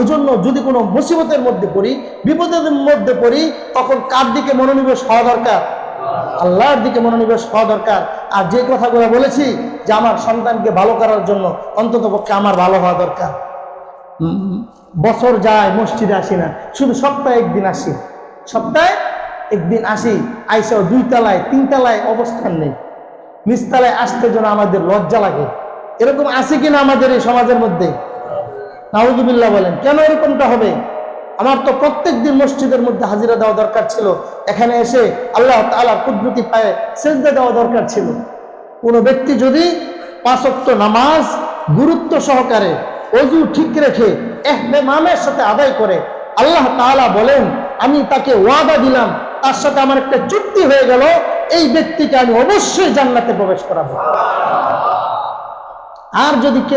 এজন্য যদি কোনো মুসিবতের মধ্যে পড়ি, বিপদের মধ্যে পড়ি, তখন কার দিকে মনোনিবেশ হওয়া দরকার? আল্লাহর দিকে মনোনিবেশ হওয়া দরকার। আর যে কথাগুলো বলেছি যে আমার সন্তানকে ভালো করার জন্য অন্তত পক্ষে আমার ভালো হওয়া দরকার। বছর যায় মসজিদে আসি না, শুধু সপ্তাহে একদিন আসি, সপ্তাহে একদিন আসি, আইসাও 2 তলায় 3 তলায় অবস্থান নেই, নিচতলায় আসতে যেন আমাদের লজ্জা লাগে। এরকম আছে কিনা আমাদের এই সমাজের মধ্যে? নাউযুবিল্লাহ বলেন। কেন এরকমটা হবে? আমার তো প্রত্যেক দিন মসজিদের মধ্যে হাজিরা দেওয়া দরকার ছিল, এখানে এসে আল্লাহ তাআলার কুদরতি পায়ে সিজদা দেওয়া দরকার ছিল। কোনো ব্যক্তি যদি 5 ওয়াক্ত নামাজ গুরুত্ব সহকারে ওযু ঠিক রেখে ইহতিমামের সাথে আদায় করে, আল্লাহ তাআলা বলেন আমি তাকে ওয়াদা দিলাম, তার সাথে আমার একটা চুক্তি হয়ে গেল, এই ব্যক্তিকে আমি অবশ্যই জান্নাতে প্রবেশ করাবো। আর যদি